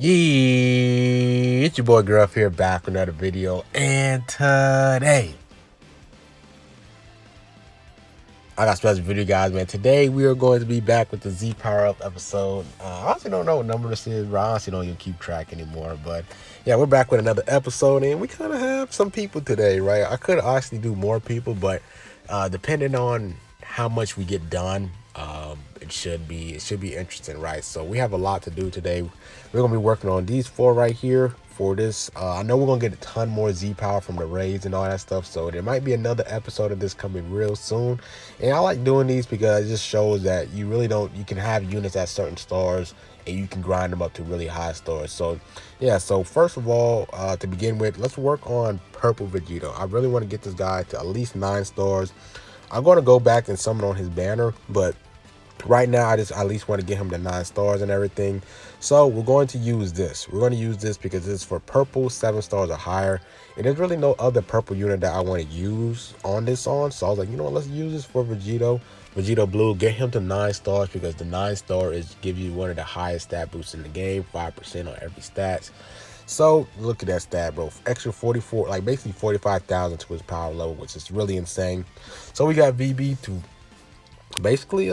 Yeah, it's your boy Gruff here, back with another video, and today I got a special video, guys, man. Today we are going to be back with the Z Power Up episode. I honestly don't know what number this is, but I honestly don't even keep track anymore. But yeah, we're back with another episode, and we kind of have some people today, right? I could actually do more people, but depending on how much we get done, it should be interesting, right? So we have a lot to do today. We're gonna be working on these four right here for this. I know we're gonna get a ton more Z power from the raids and all that stuff, so there might be another episode of this coming real soon. And I like doing these because it just shows that you really don't, you can have units at certain stars and you can grind them up to really high stars. So yeah, so first of all, to begin with, let's work on purple Vegito. I really want to get this guy to at least 9 stars. I'm going to go back and summon on his banner, but right now I just at least want to get him to 9 stars and everything. So we're going to use this. We're going to use this because it's for purple 7 stars or higher, and there's really no other purple unit that I want to use on this on. So I was like, you know what, let's use this for Vegito Blue. Get him to 9 stars because the 9 star is give you one of the highest stat boosts in the game, 5% on every stats. So look at that stat, bro. Extra 44, like basically 45,000 to his power level, which is really insane. So we got VB to basically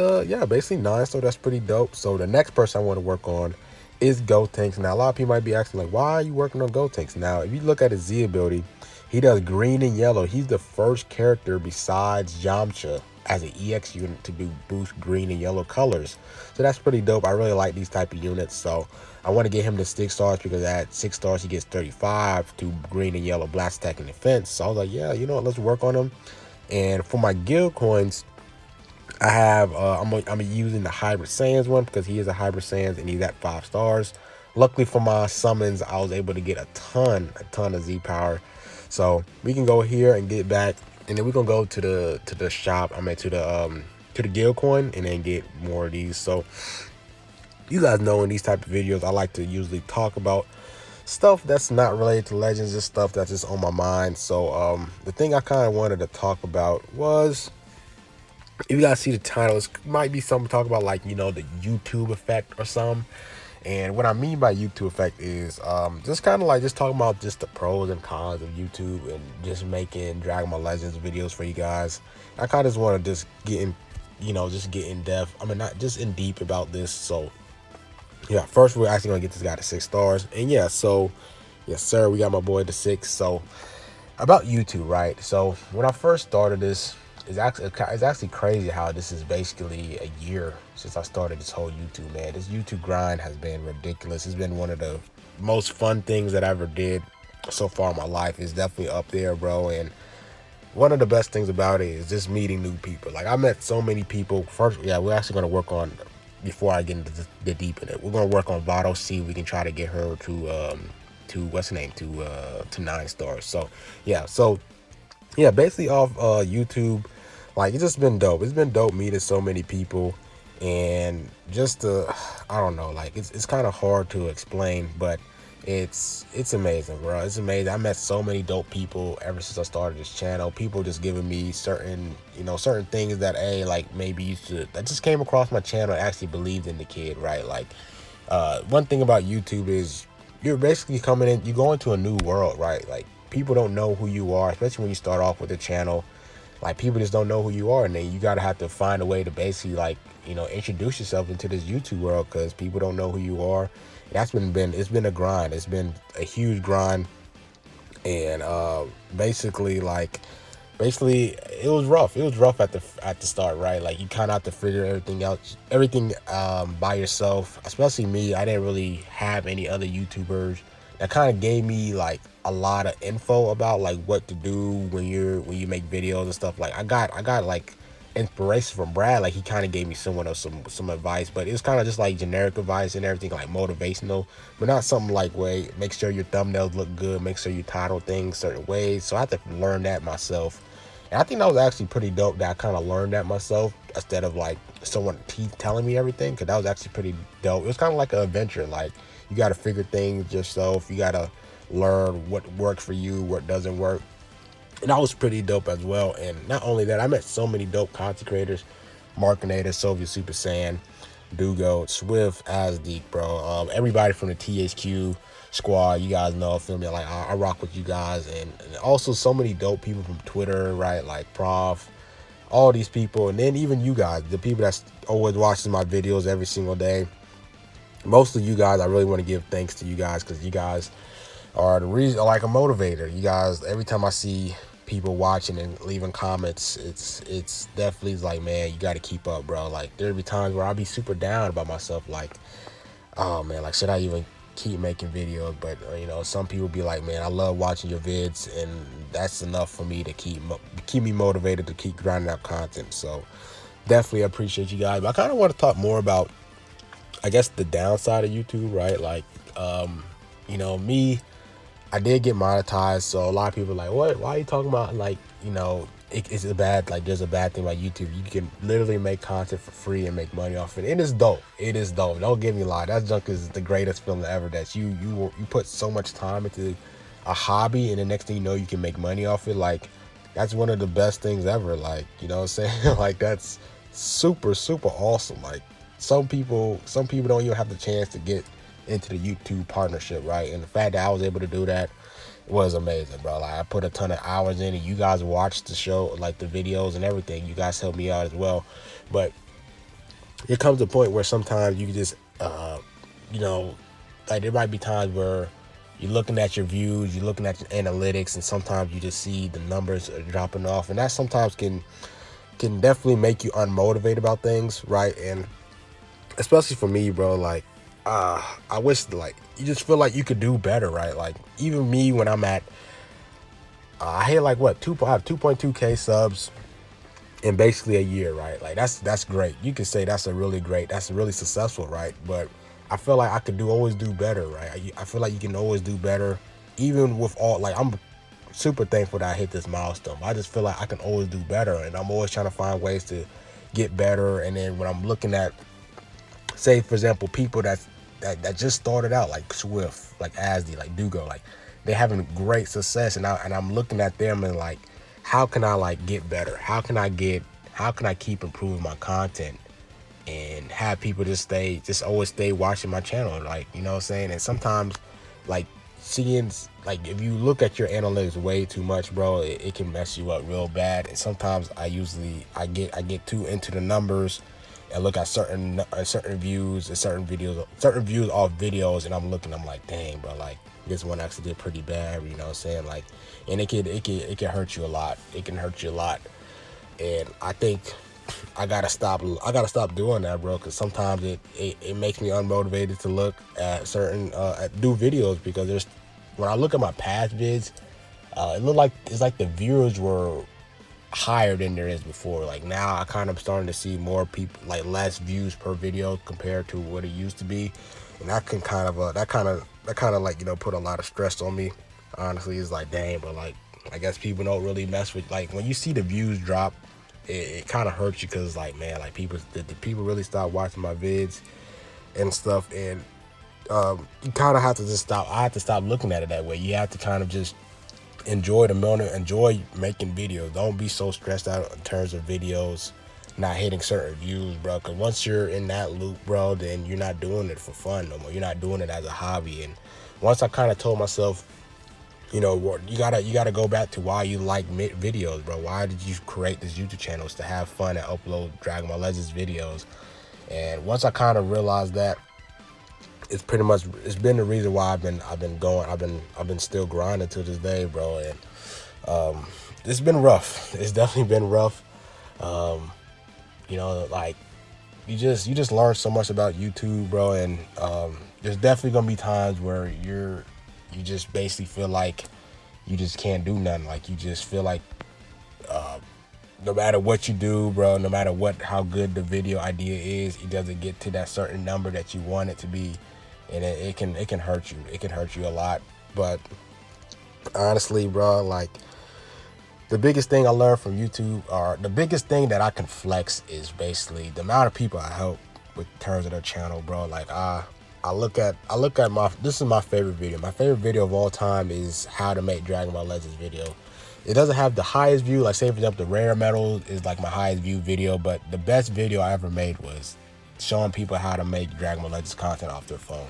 basically 9, so that's pretty dope. So the next person I want to work on is Gotenks. Now a lot of people might be asking, like, why are you working on Gotenks? Now if you look at his Z ability, he does green and yellow. He's the first character besides Yamcha as an EX unit to do boost green and yellow colors. So that's pretty dope. I really like these type of units, so I want to get him to 6 stars because at 6 stars he gets 35 to green and yellow blast attack and defense. So I was like, yeah, you know what, let's work on him. And for my guild coins, I have I'm using the Hybrid Saiyans one because he is a Hybrid Saiyans and he's at 5 stars. Luckily for my summons, I was able to get a ton of Z power. So we can go here and get back, and then we're gonna go to the shop. I mean to the guild coin and then get more of these. So you guys know in these type of videos I like to usually talk about stuff that's not related to Legends, just stuff that's just on my mind. So the thing I kind of wanted to talk about was, if you guys see the title, it might be something to talk about, like, you know, the YouTube effect or something. And what I mean by YouTube effect is just kind of like just talking about just the pros and cons of YouTube and just making Dragon Ball Legends videos for you guys. I kind of just want to just get in, you know, just get in depth. I mean, not just in deep about this. So yeah, first we're actually gonna get this guy to 6 stars. And yeah, so yes sir, we got my boy to 6. So about YouTube, right? So when I first started this, it's actually crazy how this is basically a year since I started this whole YouTube, man. This YouTube grind has been ridiculous. It's been one of the most fun things that I ever did so far in my life. It's definitely up there, bro. And one of the best things about it is just meeting new people. Like, I met so many people. First, yeah, we're actually going to work on, before I get into the deep in it, we're going to work on Vado, see if we can try to get her to what's her name, to 9 stars. So yeah, basically off YouTube, like, it's just been dope. It's been dope meeting so many people, and just I don't know, like, it's kind of hard to explain, but it's amazing, bro. It's amazing. I met so many dope people ever since I started this channel. People just giving me certain, you know, certain things that, hey, like, maybe you should, that just came across my channel and actually believed in the kid, right? Like, one thing about YouTube is you're basically coming in, you go into a new world, right? Like, people don't know who you are, especially when you start off with a channel. Like, people just don't know who you are, and then you gotta have to find a way to basically, like, you know, introduce yourself into this YouTube world because people don't know who you are. That's it's been a grind. It's been a huge grind, and basically it was rough. It was rough at the start, right? Like, you kind of have to figure everything out, by yourself. Especially me, I didn't really have any other YouTubers that kind of gave me like a lot of info about like what to do when you make videos and stuff. Like, I got like inspiration from Brad. Like, he kind of gave me some advice, but it was kind of just like generic advice and everything, like motivational, but not something like, wait, make sure your thumbnails look good, make sure you title things certain ways. So I had to learn that myself, and I think that was actually pretty dope that I kind of learned that myself instead of like someone telling me everything, because that was actually pretty dope. It was kind of like an adventure. Like, you got to figure things yourself. You got to learn what works for you, what doesn't work. And that was pretty dope as well. And not only that, I met so many dope content creators, Markinator, Soviet Super Saiyan, Dugo, Swift, Asdeek, bro. Everybody from the THQ squad, you guys know, feel me? Like I rock with you guys, and also so many dope people from Twitter, right? Like Prof, all these people, and then even you guys, the people that's always watching my videos every single day. Most of you guys, I really want to give thanks to you guys, because you guys are the reason, like a motivator. You guys, every time I see people watching and leaving comments, it's definitely like, man, you got to keep up, bro. Like there'll be times where I'll be super down about myself, like, oh man, like should I even keep making videos? But you know, some people be like, man, I love watching your vids, and that's enough for me to keep me motivated to keep grinding out content. So definitely appreciate you guys. But I kind of want to talk more about, I guess, the downside of YouTube, right? Like, you know, me, I did get monetized, so a lot of people are like, what? Why are you talking about, like, you know, it's a bad, like, there's a bad thing about YouTube. You can literally make content for free and make money off it. It is dope. It is dope. Don't get me lie. That junk is the greatest feeling ever. That you put so much time into a hobby, and the next thing you know, you can make money off it. Like, that's one of the best things ever. Like, you know what I'm saying? Like, that's super, super awesome. Like, some people don't even have the chance to get into the YouTube partnership, right? And the fact that I was able to do that was amazing, bro. Like I put a ton of hours in, and you guys watched the show, like the videos and everything. You guys helped me out as well. But it comes to a point where sometimes you can just, you know, like there might be times where you're looking at your views, you're looking at your analytics, and sometimes you just see the numbers are dropping off, and that sometimes can definitely make you unmotivated about things, right? And especially for me, bro, like I wish, like, you just feel like you could do better, right? Like even me, when I'm at I hit like what, I have 2.2k subs in basically a year, right? Like that's great. You can say that's really successful, right? But I feel like I could always do better, right? I feel like you can always do better, even with all, like, I'm super thankful that I hit this milestone. I just feel like I can always do better, and I'm always trying to find ways to get better. And then when I'm looking at, say for example, people that just started out, like Swift, like Asdi, like Dugo, like they're having great success, and I'm looking at them and like, how can I like get better? How can I keep improving my content and have people just always stay watching my channel, like, you know what I'm saying? And sometimes, like, seeing, like, if you look at your analytics way too much, bro, it can mess you up real bad. And sometimes I get too into the numbers and look at certain views and certain views off videos, and I'm like, dang, bro, like this one actually did pretty bad, you know what I'm saying? Like, and it can hurt you a lot. It can hurt you a lot. And I think I gotta stop doing that, bro, because sometimes it makes me unmotivated to look at certain do videos, because when I look at my past vids, it looked like it's like the viewers were higher than there is before. Like now I kind of starting to see more people, like less views per video compared to what it used to be, and that can kind of like, you know, put a lot of stress on me. Honestly, it's like, dang, but like, I guess people don't really mess with, like, when you see the views drop, it kind of hurts you, because like, man, like did people really stop watching my vids and stuff? And you kind of have to just stop. I have to stop looking at it that way. You have to kind of just enjoy the moment, enjoy making videos. Don't be so stressed out in terms of videos not hitting certain views, bro, because once you're in that loop, bro, then you're not doing it for fun no more. You're not doing it as a hobby. And once I kind of told myself, you know, you gotta go back to why you like videos, bro. Why did you create this YouTube channel? It's to have fun and upload Dragon Ball Legends videos. And once I kind of realized that, it's been the reason why I've been still grinding to this day, bro. And it's been rough. It's definitely been rough. You know, like, you just learn so much about YouTube, bro. And there's definitely gonna be times where you just basically feel like you just can't do nothing. Like, you just feel like no matter what you do, bro, no matter how good the video idea is, it doesn't get to that certain number that you want it to be, and it can hurt you. It can hurt you a lot. But honestly, bro, like, the biggest thing I learned from YouTube, or the biggest thing that I can flex, is basically the amount of people I help with terms of their channel, bro. Like, I look at this is my favorite video. My favorite video of all time is how to make Dragon Ball Legends video. It doesn't have the highest view, like, say for example, the rare metal is like my highest view video, but the best video I ever made was showing people how to make Dragon Ball Legends content off their phone.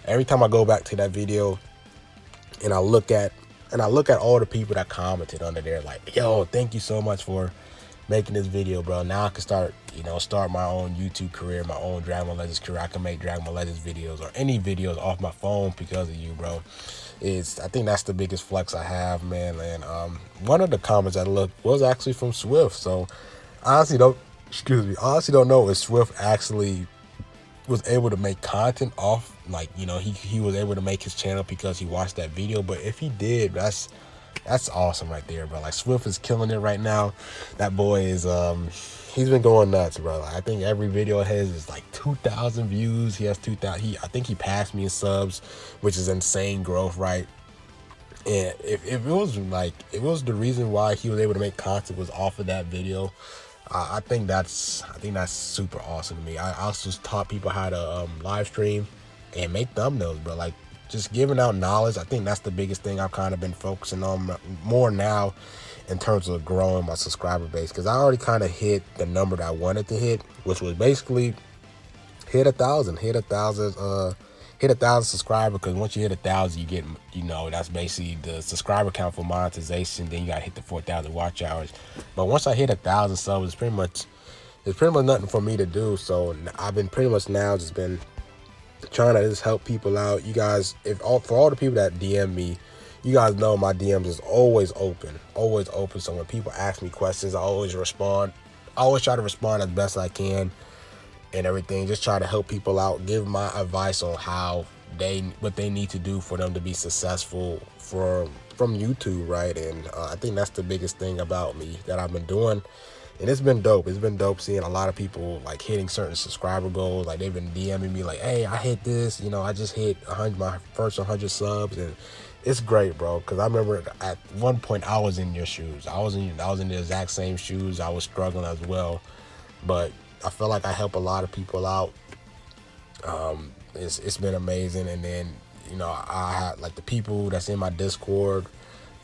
Every time I go back to that video and I look at all the people that commented under there, like, yo, thank you so much for making this video, bro. Now I can start my own YouTube career, my own Dragon Ball Legends career. I can make Dragon Ball Legends videos or any videos off my phone because of you, bro. I think that's the biggest flex I have, man. And one of the comments I looked was actually from Swift. So honestly don't know if Swift actually was able to make content off, like, he was able to make his channel because he watched that video. But if he did, that's awesome right there, bro. Like, Swift is killing it right now. That boy is he's been going nuts, bro. Like, I think every video of his is like 2,000 views. He has 2,000. I think he passed me in subs, which is insane growth, right? And if it was the reason why he was able to make content was off of that video, I think that's super awesome to me. I also taught people how to live stream and make thumbnails, bro. Like, just giving out knowledge. I think that's the biggest thing I've kind of been focusing on more now in terms of growing my subscriber base, because I already kind of hit the number that I wanted to hit, which was basically hit 1,000 subscribers. Because once you hit 1,000, you get, that's basically the subscriber count for monetization. Then you got to hit the 4,000 watch hours. But once I hit 1,000 subs, it's pretty much nothing for me to do. So I've been pretty much now just been trying to just help people out. You guys, for all the people that DM me, you guys know my DMs is always open. So when people ask me questions, I always respond. I always try to respond as best I can and everything. Just try to help people out, give my advice on what they need to do for them to be successful from YouTube, right? And I think that's the biggest thing about me that I've been doing. And it's been dope. It's been dope seeing a lot of people like hitting certain subscriber goals. Like, they've been DMing me like, hey, I hit this. I just hit my first 100 subs, and it's great, bro. Because I remember at one point I was in your shoes. I was in the exact same shoes. I was struggling as well, but I feel like I help a lot of people out. It's been amazing. And then I had like the people that's in my Discord.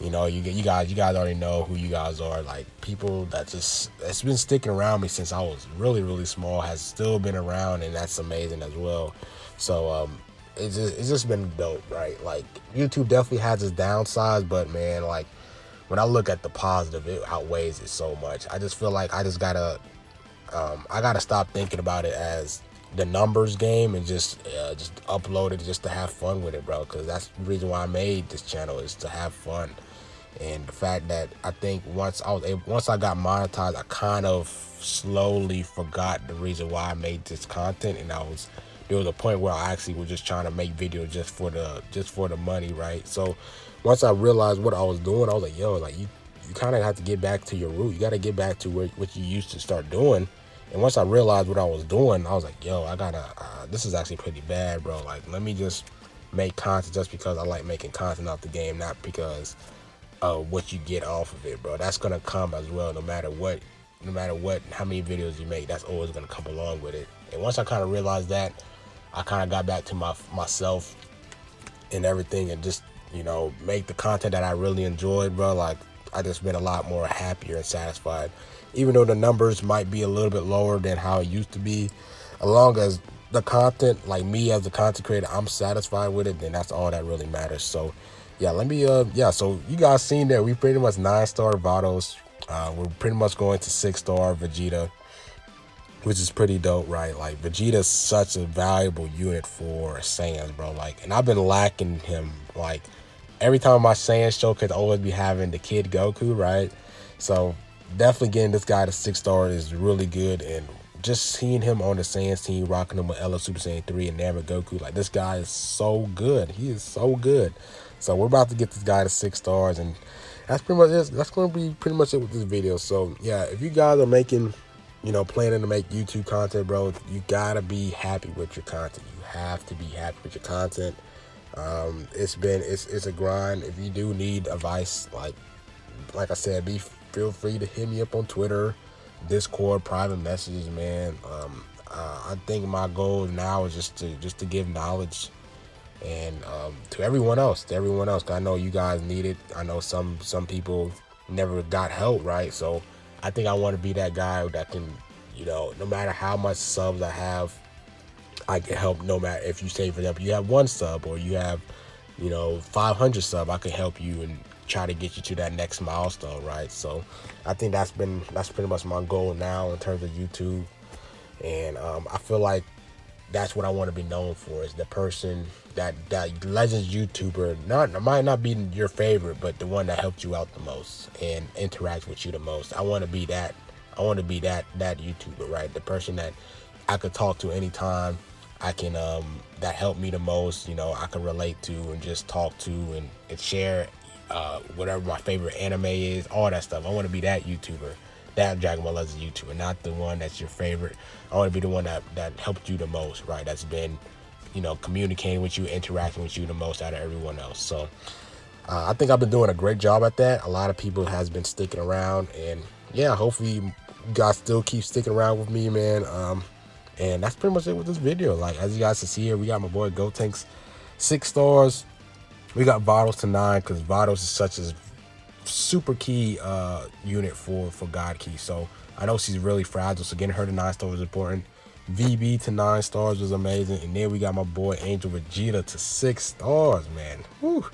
You guys already know who you guys are. Like, people that's been sticking around me since I was really, really small, has still been around, and that's amazing as well. So it's just been dope, right? Like, YouTube definitely has its downsides, but man, like, when I look at the positive, it outweighs it so much. I just feel like I gotta stop thinking about it as the numbers game and just upload it just to have fun with it, bro. Because that's the reason why I made this channel, is to have fun. And the fact that I think once I got monetized, I kind of slowly forgot the reason why I made this content, and there was a point where I actually was just trying to make videos just for the money, right? So once I realized what I was doing, I was like, yo, like, you kind of have to get back to your root. You got to get back to what you used to start doing. And once I realized what I was doing, I was like, yo, this is actually pretty bad, bro. Like, let me just make content just because I like making content off the game, not because what you get off of it, bro. That's gonna come as well, no matter what, how many videos you make, that's always gonna come along with it. And once I kind of realized that, I kind of got back to myself and everything, and just make the content that I really enjoyed, bro. Like, I just been a lot more happier and satisfied, even though the numbers might be a little bit lower than how it used to be. As long as the content, like me as a content creator, I'm satisfied with it, then that's all that really matters. So yeah, so you guys seen that we pretty much 9-star Vados. We're pretty much going to 6-star Vegeta, which is pretty dope, right? Like, Vegeta's such a valuable unit for Saiyans, bro. Like, and I've been lacking him. Like, every time my Saiyan show could always be having the kid Goku, right? So definitely getting this guy to 6-star is really good. And just seeing him on the Saiyans team, rocking him with LL Super Saiyan 3 and Namek Goku, like, this guy is so good. He is so good. So we're about to get this guy to 6 stars, and that's pretty much it. That's going to be pretty much it with this video. So yeah, if you guys are making, planning to make YouTube content, bro, you gotta be happy with your content. You have to be happy with your content. It's a grind. If you do need advice, like I said, feel free to hit me up on Twitter, Discord, private messages, man. I think my goal now is just to give knowledge, and to everyone else. 'Cause I know you guys need it. I know some people never got help, right? So I think I want to be that guy that can You know, no matter how much subs I have, I can help. No matter if you say, for example, you have 1 sub or you have, 500 sub, I can help you and try to get you to that next milestone, right? So I think that's pretty much my goal now in terms of YouTube. And I feel like that's what I want to be known for, is the person that legends YouTuber, might not be your favorite, but the one that helped you out the most and interacts with you the most. I want to be that. I want to be that YouTuber, right? The person that I could talk to anytime. I can that helped me the most. I can relate to and just talk to and share whatever my favorite anime is, all that stuff. I want to be that YouTuber, that Dragon Ball Legends YouTuber, not the one that's your favorite. I want to be the one that helped you the most, right? That's been, communicating with you, interacting with you the most out of everyone else. So I think I've been doing a great job at that. A lot of people has been sticking around, and yeah, hopefully you guys still keep sticking around with me, man. And that's pretty much it with this video. Like, as you guys can see here, we got my boy Gotenks 6 stars. We got Vitals to 9, because Vitals is such a super key unit for God Key. So I know she's really fragile, so getting her to 9 stars is important. VB to 9 stars was amazing. And then we got my boy Angel Vegeta to 6 stars, man. Whew.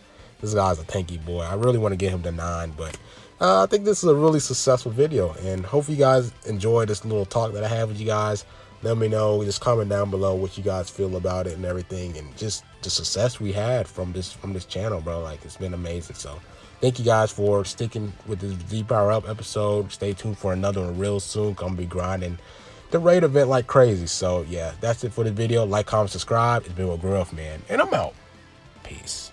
This guy's a tanky boy. I really want to get him to 9, but I think this is a really successful video, and hopefully you guys enjoy this little talk that I have with you guys. Let me know, just comment down below what you guys feel about it and everything, and just the success we had from this channel, bro. Like, it's been amazing. So thank you guys for sticking with this Z Power Up episode. Stay tuned for another one real soon. Gonna be grinding the raid event like crazy. So yeah, that's it for this video. Like, comment, subscribe. It's been with Growth, man, and I'm out. Peace.